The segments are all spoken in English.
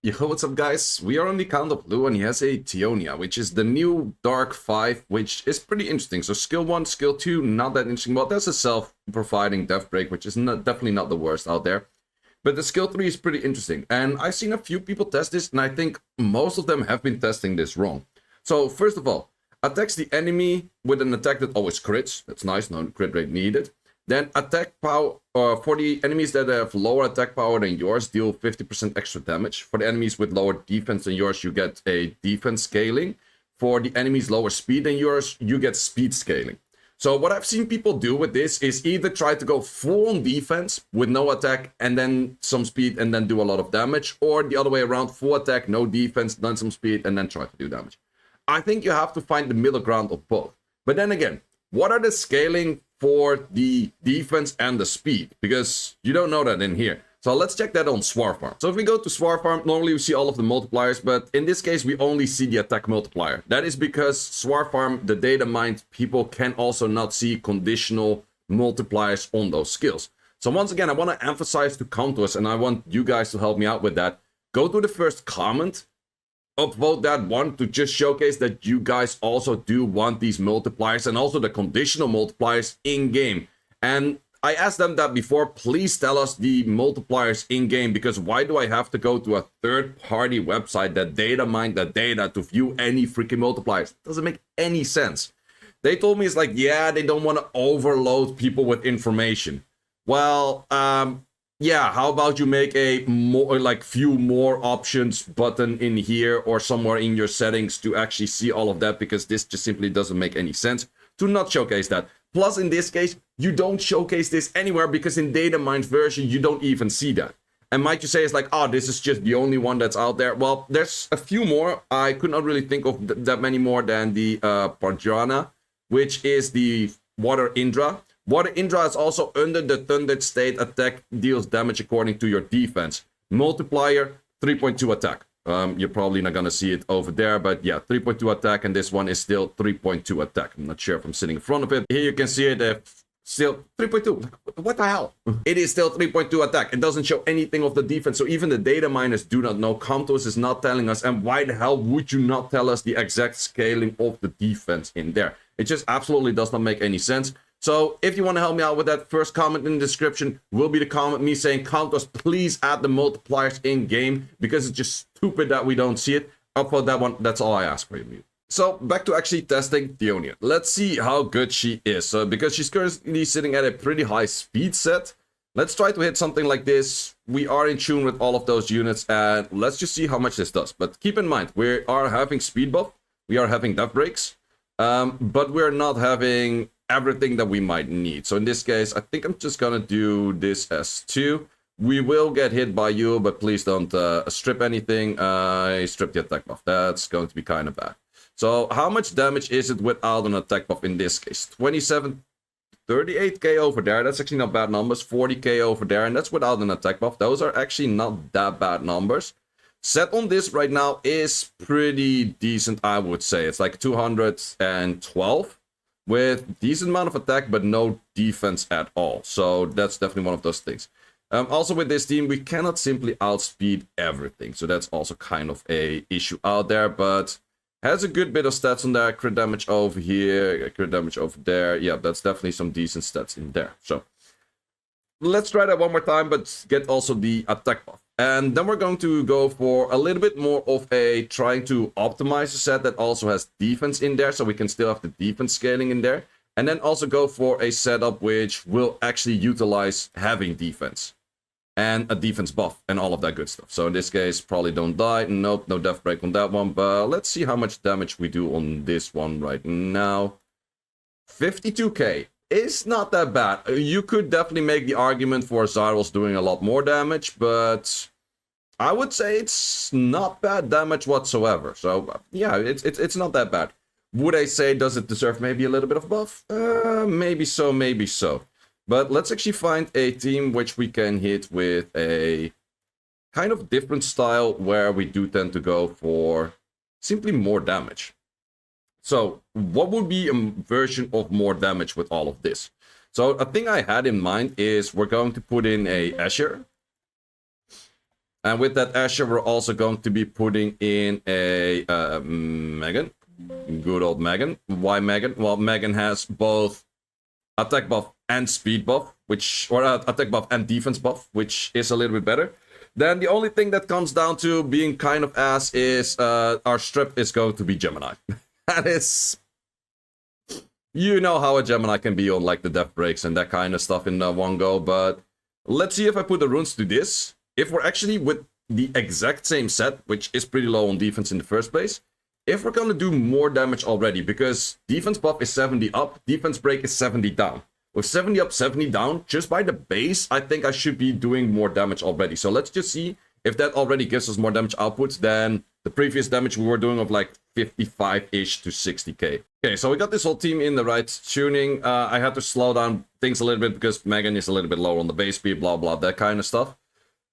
Yo, what's up guys? We are on the count of Blue and he has a Theonia, which is the new Dark 5, which is pretty interesting. So skill 1, skill 2, not that interesting. Well, there's a self-providing death break, which is definitely not the worst out there. But the skill 3 is pretty interesting. And I've seen a few people test this, and I think most of them have been testing this wrong. So first of all, attacks the enemy with an attack that always crits. That's nice, no crit rate needed. Then attack power for the enemies that have lower attack power than yours, deal 50% extra damage. For the enemies with lower defense than yours, you get a defense scaling. For the enemies lower speed than yours, you get speed scaling. So what I've seen people do with this is either try to go full on defense with no attack and then some speed and then do a lot of damage, or the other way around, full attack, no defense, then some speed and then try to do damage. I think you have to find the middle ground of both. But then again, what are the scaling for the defense and the speed? Because you don't know that in here. So let's check that on SWARFARM. So if we go to SWARFARM, normally we see all of the multipliers, but in this case we only see the attack multiplier. That is because SWARFARM, the data mined people, can also not see conditional multipliers on those skills. So once again, I want to emphasize to counters, and I want you guys to help me out with that. Go to the first comment, upvote that one to just showcase that you guys also do want these multipliers and also the conditional multipliers in game. And I asked them that before, please tell us the multipliers in game, because why do I have to go to a third-party website that data mine the data to view any freaking multipliers? It doesn't make any sense. They told me it's like, yeah, they don't want to overload people with information. Well, yeah, how about you make a more, like, few more options button in here or somewhere in your settings to actually see all of that, because this just simply doesn't make any sense to not showcase that. Plus, in this case, you don't showcase this anywhere because in data mined version, you don't even see that. And might you say it's like, oh, this is just the only one that's out there? Well, there's a few more. I could not really think of that many more than the Parjana, which is the Water Indra. Water Indra is also under the Thundered State. Attack deals damage according to your defense. Multiplier, 3.2 attack. You're probably not going to see it over there, but yeah, 3.2 attack, and this one is still 3.2 attack. I'm not sure if I'm sitting in front of it. Here you can see it, still 3.2. What the hell? It is still 3.2 attack. It doesn't show anything of the defense, so even the data miners do not know. Kantos is not telling us, and why the hell would you not tell us the exact scaling of the defense in there? It just absolutely does not make any sense. So if you want to help me out with that, first comment in the description will be the comment me saying, Kantos, please add the multipliers in game, because it's just stupid that we don't see it. Upload that one. That's all I ask for you. So back to actually testing Theonia. Let's see how good she is. Because she's currently sitting at a pretty high speed set. Let's try to hit something like this. We are in tune with all of those units, and let's just see how much this does. But keep in mind, we are having speed buff. We are having death breaks. But we're not having everything that we might need. So in this case, I think I'm just gonna do this as 2. We will get hit by you, but please don't strip anything. Strip the attack buff. That's going to be kind of bad. So how much damage is it without an attack buff in this case? 27, 38k over there. That's actually not bad numbers. 40k over there, and that's without an attack buff. Those are actually not that bad numbers. Set on this right now is pretty decent, I would say. It's like 212 with decent amount of attack, but no defense at all. So that's definitely one of those things. Also with this team, we cannot simply outspeed everything. So that's also kind of a issue out there, but has a good bit of stats on there. Crit damage over here, crit damage over there. Yeah, that's definitely some decent stats in there. So let's try that one more time, but get also the attack buff. And then we're going to go for a little bit more of a trying to optimize a set that also has defense in there, so we can still have the defense scaling in there. And then also go for a setup which will actually utilize having defense and a defense buff and all of that good stuff. So in this case, probably don't die. Nope, no death break on that one. But let's see how much damage we do on this one right now. 52k. It's not that bad. You could definitely make the argument for Zaiross doing a lot more damage, but I would say it's not bad damage whatsoever. So yeah, it's not that bad. Would I say, does it deserve maybe a little bit of buff? Maybe so, maybe so. But let's actually find a team which we can hit with a kind of different style where we do tend to go for simply more damage. So what would be a version of more damage with all of this? So a thing I had in mind is we're going to put in a Asher. And with that Asher, we're also going to be putting in a Megan. Good old Megan. Why Megan? Well, Megan has both attack buff and speed buff, or attack buff and defense buff, which is a little bit better. Then the only thing that comes down to being kind of ass is our strip is going to be Gemini. That is... You know how a Gemini can be on like the death breaks and that kind of stuff in one go, but let's see if I put the runes to this. If we're actually with the exact same set, which is pretty low on defense in the first place, if we're gonna do more damage already, because defense buff is 70 up, defense break is 70 down. With 70 up, 70 down, just by the base, I think I should be doing more damage already. So let's just see if that already gives us more damage output than the previous damage we were doing of like 55-ish to 60k. Okay, so we got this whole team in the right tuning. I had to slow down things a little bit because Megan is a little bit lower on the base speed, blah, blah, that kind of stuff.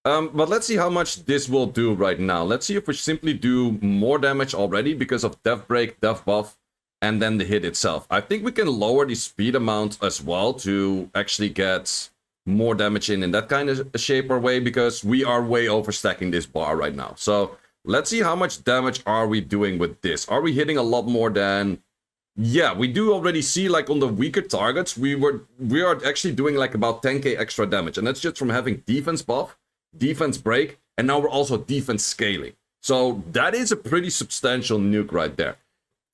But let's see how much this will do right now. Let's see if we simply do more damage already because of death break, death buff, and then the hit itself. I think we can lower the speed amount as well to actually get more damage in that kind of shape or way, because we are way overstacking this bar right now. So let's see how much damage are we doing with this. Are we hitting a lot more than... Yeah, we do already see, like, on the weaker targets, we are actually doing, like, about 10k extra damage. And that's just from having defense buff, defense break, and now we're also defense scaling. So that is a pretty substantial nuke right there.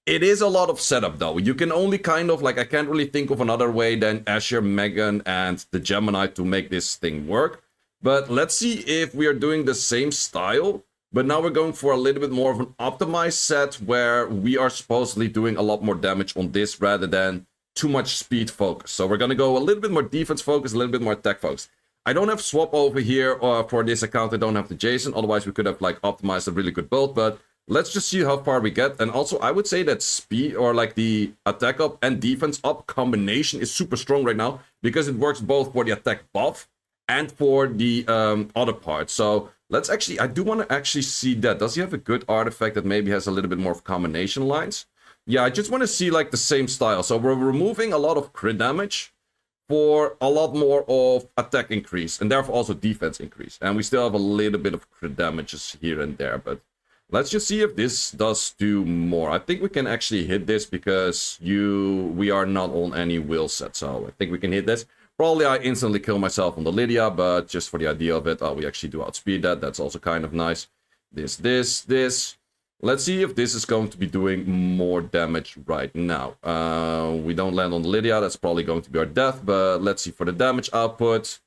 It is a lot of setup, though. You can only kind of, like, I can't really think of another way than Asher, Megan, and the Gemini to make this thing work. But let's see if we are doing the same style. But now we're going for a little bit more of an optimized set where we are supposedly doing a lot more damage on this rather than too much speed focus. So we're going to go a little bit more defense focus, a little bit more attack focus. I don't have swap over here for this account. I don't have the Jason. Otherwise, we could have like optimized a really good build. But let's just see how far we get. And also, I would say that speed or like the attack up and defense up combination is super strong right now because it works both for the attack buff and for the other part. So let's actually, I do want to actually see that. Does he have a good artifact that maybe has a little bit more of combination lines? Yeah, I just want to see like the same style. So we're removing a lot of crit damage for a lot more of attack increase and therefore also defense increase. And we still have a little bit of crit damages here and there, but let's just see if this does do more. I think we can actually hit this because we are not on any will set, so I think we can hit this. Probably I instantly kill myself on the Lydia, but just for the idea of it, we actually do outspeed that. That's also kind of nice. This. Let's see if this is going to be doing more damage right now. We don't land on the Lydia. That's probably going to be our death, but let's see for the damage output.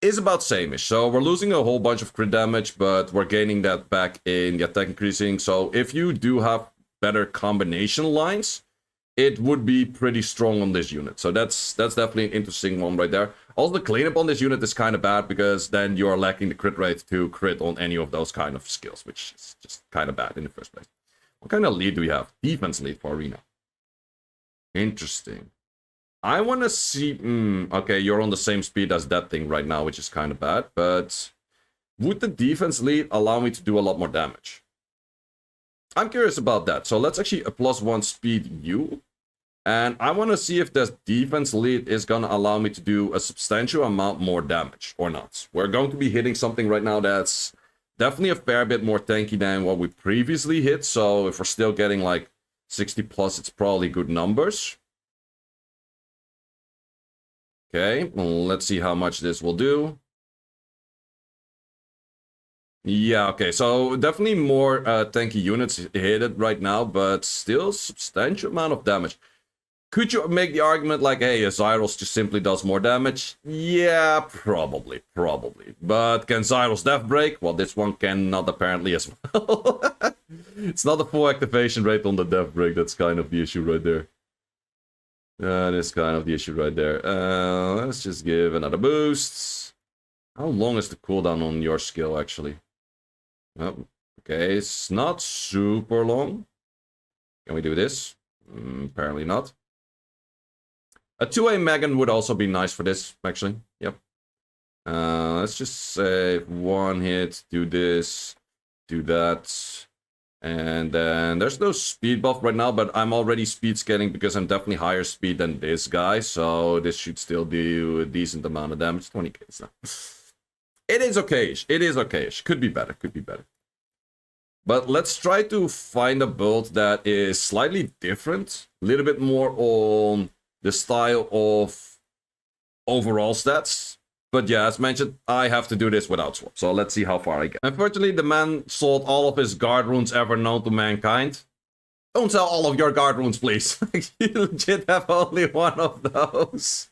Is about same-ish. So we're losing a whole bunch of crit damage, but we're gaining that back in the attack increasing. So if you do have better combination lines, it would be pretty strong on this unit. So that's definitely an interesting one right there. Also, the cleanup on this unit is kind of bad because then you are lacking the crit rate to crit on any of those kind of skills, which is just kind of bad in the first place. What kind of lead do we have? Defense lead for Arena. Interesting. I want to see... okay, you're on the same speed as that thing right now, which is kind of bad. But would the defense lead allow me to do a lot more damage? I'm curious about that. So let's actually a +1 speed you. And I want to see if this defense lead is going to allow me to do a substantial amount more damage or not. We're going to be hitting something right now that's definitely a fair bit more tanky than what we previously hit. So if we're still getting like 60 plus, it's probably good numbers. Okay, well, let's see how much this will do. Yeah, okay, so definitely more tanky units hit it right now, but still substantial amount of damage. Could you make the argument like, hey, a Zaiross just simply does more damage? Yeah, probably. But can Zaiross death break? Well, this one cannot apparently as well. It's not a full activation rate on the death break. That's kind of the issue right there. That is kind of the issue right there. Let's just give another boost. How long is the cooldown on your skill, actually? Oh, okay, it's not super long. Can we do this? Apparently not. A 2A Megan would also be nice for this, actually. Yep. Let's just say one hit, do this, do that. And then there's no speed buff right now, but I'm already speed scaling because I'm definitely higher speed than this guy. So this should still do a decent amount of damage. 20k now. It is okayish. It is okayish. Could be better. Could be better. But let's try to find a build that is slightly different. A little bit more on the style of overall stats. But yeah, as mentioned, I have to do this without swap. So let's see how far I get. Unfortunately, the man sold all of his guard runes ever known to mankind. Don't sell all of your guard runes, please. You legit have only one of those.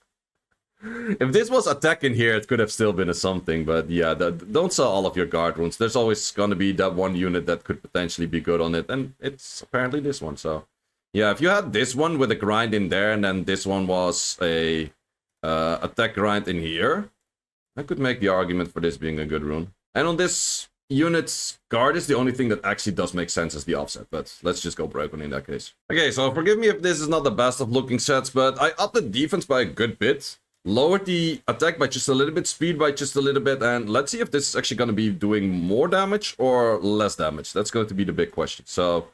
If this was attack in here, it could have still been a something. But yeah, don't sell all of your guard runes. There's always going to be that one unit that could potentially be good on it. And it's apparently this one. So yeah, if you had this one with a grind in there, and then this one was a attack grind in here, I could make the argument for this being a good rune. And on this unit's guard is the only thing that actually does make sense as the offset. But let's just go broken in that case. Okay, so forgive me if this is not the best of looking sets, but I upped the defense by a good bit. Lowered the attack by just a little bit, speed by just a little bit, and let's see if this is actually going to be doing more damage or less damage. That's going to be the big question. So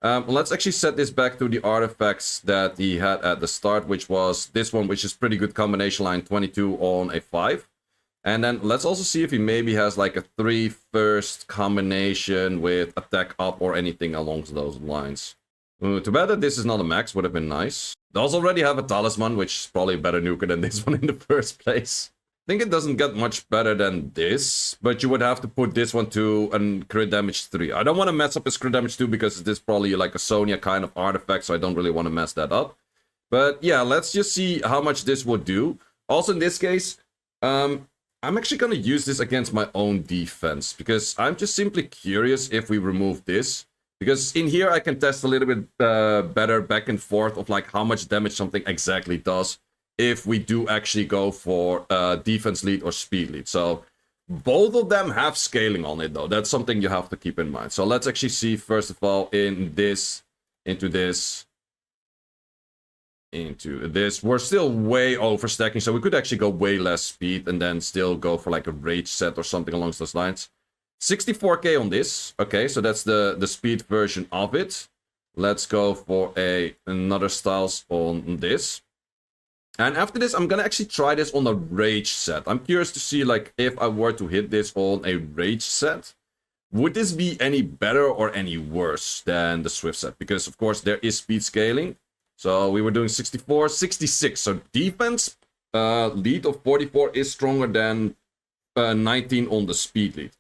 let's actually set this back to the artifacts that he had at the start, which was this one, which is pretty good combination line 22 on a 5. And then let's also see if he maybe has like a 3 first combination with attack up or anything along those lines. Too bad that this is not a max, would have been nice. Does already have a talisman, which is probably a better nuker than this one in the first place. I think it doesn't get much better than this, but you would have to put this one to a crit damage 3. I don't want to mess up his crit damage 2 because this is probably like a Sonya kind of artifact, so I don't really want to mess that up. But yeah, let's just see how much this would do. Also in this case, I'm actually going to use this against my own defense, because I'm just simply curious if we remove this. Because in here I can test a little bit better back and forth of like how much damage something exactly does if we do actually go for defense lead or speed lead. So both of them have scaling on it though. That's something you have to keep in mind. So let's actually see first of all in this, into this, into this. We're still way overstacking, so we could actually go way less speed and then still go for like a rage set or something along those lines. 64k on this. Okay, so that's the speed version of it. Let's go for another styles on this. And after this, I'm gonna actually try this on a rage set. I'm curious to see like if I were to hit this on a rage set, would this be any better or any worse than the Swift set? Because of course there is speed scaling. So we were doing 64, 66. So defense lead of 44 is stronger than 19 on the speed lead.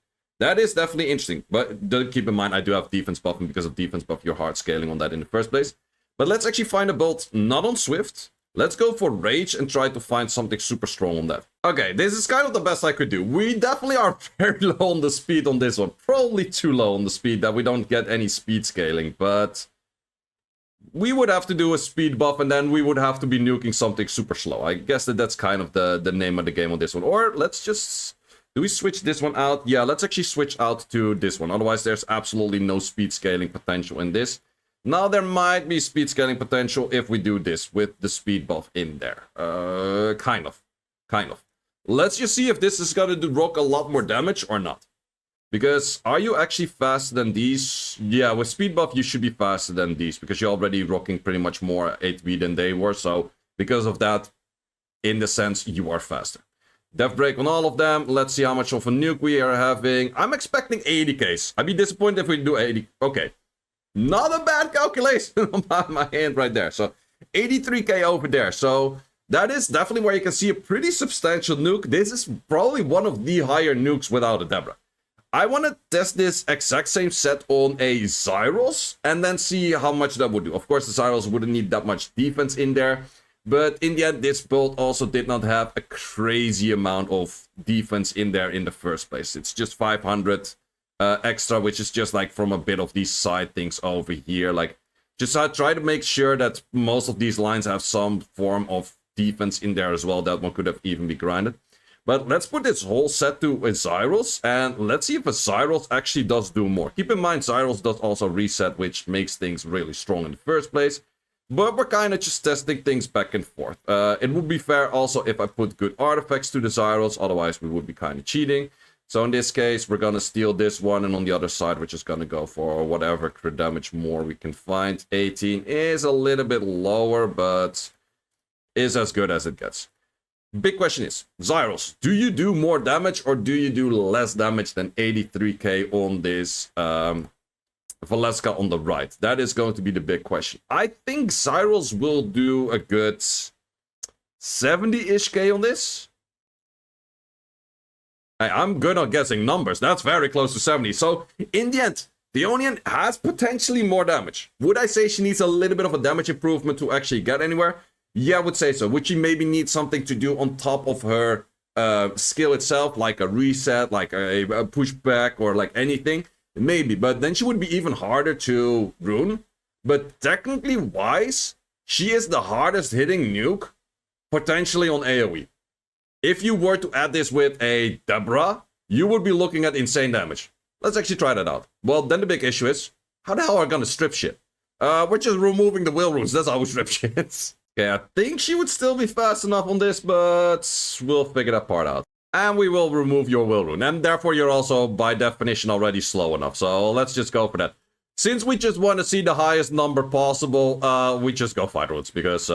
That is definitely interesting, but do keep in mind I do have defense buff, and because of defense buff you're hard scaling on that in the first place. But let's actually find a build not on Swift. Let's go for Rage and try to find something super strong on that. Okay, this is kind of the best I could do. We definitely are very low on the speed on this one. Probably too low on the speed that we don't get any speed scaling, but we would have to do a speed buff and then we would have to be nuking something super slow. I guess that's kind of the name of the game on this one. Or let's just... Do we switch this one out? Yeah, let's actually switch out to this one. Otherwise, there's absolutely no speed scaling potential in this. Now, there might be speed scaling potential if we do this with the speed buff in there. Kind of. Let's just see if this is going to rock a lot more damage or not. Because are you actually faster than these? Yeah, with speed buff, you should be faster than these. Because you're already rocking pretty much more 8B than they were. So, because of that, in the sense, you are faster. Death break on all of them. Let's see how much of a nuke we are having. I'm expecting 80k. I'd be disappointed if we do 80. Okay. Not a bad calculation on my hand right there. So 83k over there. So that is definitely where you can see a pretty substantial nuke. This is probably one of the higher nukes without a Debra. I want to test this exact same set on a Zaiross and then see how much that would do. Of course, the Zaiross wouldn't need that much defense in there. But in the end, this build also did not have a crazy amount of defense in there in the first place. It's just 500 extra, which is just like from a bit of these side things over here. Like, just try to make sure that most of these lines have some form of defense in there as well. That one could have even be grinded. But let's put this whole set to a Zaiross, and let's see if a Zaiross actually does do more. Keep in mind, Zaiross does also reset, which makes things really strong in the first place. But we're kind of just testing things back and forth. It would be fair also if I put good artifacts to the Zaiross, otherwise we would be kind of cheating. So in this case, we're going to steal this one, and on the other side, we're just going to go for whatever crit damage more we can find. 18 is a little bit lower, but is as good as it gets. Big question is, Zaiross, do you do more damage or do you do less damage than 83k on this Valeska on the right? That is going to be the big question. I think Zaiross will do a good 70-ish k on this. I'm good on guessing numbers. That's very close to 70. So, in the end, Theonia has potentially more damage. Would I say she needs a little bit of a damage improvement to actually get anywhere? Yeah, I would say so. Would she maybe need something to do on top of her skill itself, like a reset, like a pushback, or like anything? Maybe, but then she would be even harder to rune. But technically wise, she is the hardest hitting nuke, potentially on AoE. If you were to add this with a Deborah, you would be looking at insane damage. Let's actually try that out. Well, then the big issue is, how the hell are we gonna strip shit? We're just removing the will runes, that's how we strip shit. Okay, I think she would still be fast enough on this, but we'll figure that part out. And we will remove your will rune, and therefore you're also, by definition, already slow enough. So let's just go for that. Since we just want to see the highest number possible, we just go fight runes, because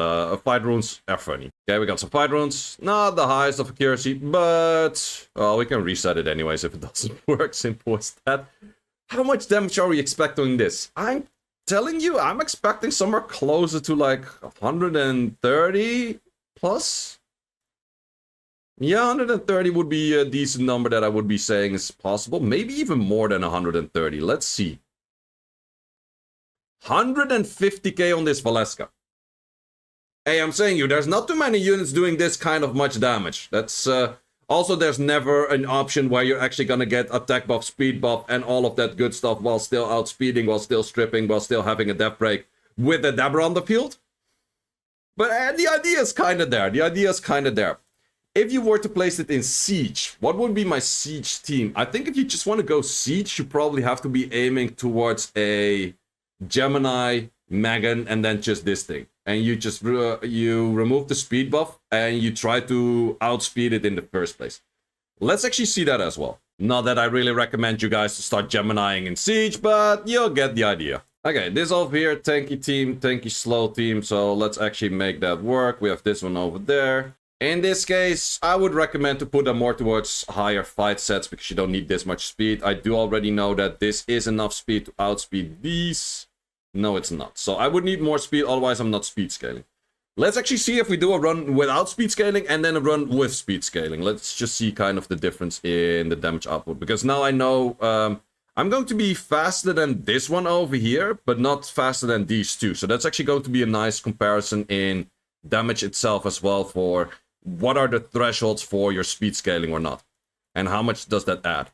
fight runes are funny. Okay, we got some fight runes. Not the highest of accuracy, but we can reset it anyways if it doesn't work. Simple as that. How much damage are we expecting this? I'm telling you, I'm expecting somewhere closer to like 130 plus. Yeah, 130 would be a decent number that I would be saying is possible. Maybe even more than 130. Let's see. 150k on this Valeska. Hey, I'm saying you, there's not too many units doing this kind of much damage. That's also, there's never an option where you're actually gonna get attack buff, speed buff, and all of that good stuff while still outspeeding, while still stripping, while still having a death break with a Deborah on the field. But the idea is kind of there. The idea is kind of there. If you were to place it in Siege, what would be my Siege team? I think if you just want to go Siege, you probably have to be aiming towards a Gemini, Megan, and then just this thing. And you just you remove the speed buff and you try to outspeed it in the first place. Let's actually see that as well. Not that I really recommend you guys to start Geminiing in Siege, but you'll get the idea. Okay, this over here, tanky team, tanky slow team. So let's actually make that work. We have this one over there. In this case, I would recommend to put them more towards higher fight sets because you don't need this much speed. I do already know that this is enough speed to outspeed these. No, it's not. So I would need more speed, otherwise I'm not speed scaling. Let's actually see if we do a run without speed scaling and then a run with speed scaling. Let's just see kind of the difference in the damage output. Because now I know I'm going to be faster than this one over here, but not faster than these two. So that's actually going to be a nice comparison in damage itself as well for what are the thresholds for your speed scaling or not. And how much does that add?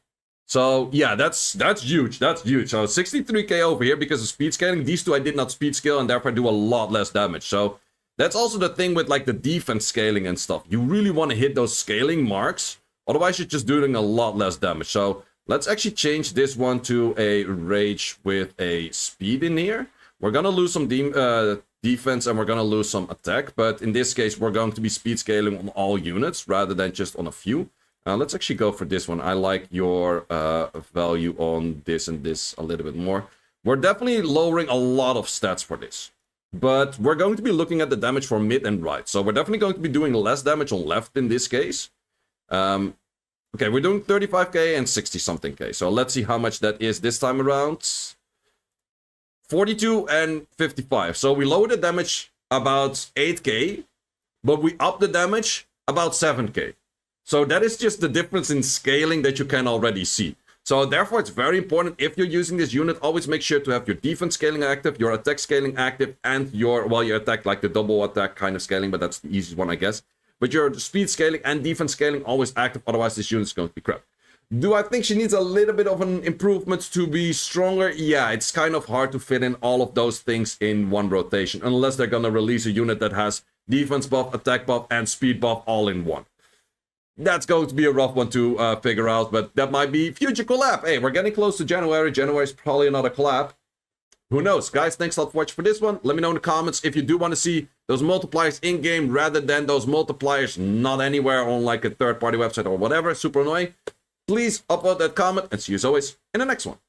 So yeah, that's huge. That's huge. So 63k over here because of speed scaling. These two I did not speed scale and therefore do a lot less damage. So that's also the thing with like the defense scaling and stuff. You really want to hit those scaling marks. Otherwise you're just doing a lot less damage. So let's actually change this one to a rage with a speed in here. We're gonna lose some defense and we're gonna lose some attack. But in this case we're going to be speed scaling on all units rather than just on a few. Let's actually go for this one. I like your value on this and this a little bit more. We're definitely lowering a lot of stats for this. But we're going to be looking at the damage for mid and right. So we're definitely going to be doing less damage on left in this case. Okay, we're doing 35k and 60-something k. So let's see how much that is this time around. 42 and 55. So we lowered the damage about 8k. But we upped the damage about 7k. So that is just the difference in scaling that you can already see. So therefore it's very important if you're using this unit, always make sure to have your defense scaling active, your attack scaling active, and your, well, your attack, like the double attack kind of scaling, but that's the easiest one, I guess. But your speed scaling and defense scaling always active, otherwise this unit is going to be crap. Do I think she needs a little bit of an improvement to be stronger? Yeah, it's kind of hard to fit in all of those things in one rotation, unless they're gonna release a unit that has defense buff, attack buff, and speed buff all in one. That's going to be a rough one to figure out, but that might be future collab. Hey, we're getting close to January. January is probably another collab. Who knows? Guys, thanks a lot for watching for this one. Let me know in the comments if you do want to see those multipliers in-game rather than those multipliers not anywhere on like a third-party website or whatever. Super annoying. Please upload that comment and see you as always in the next one.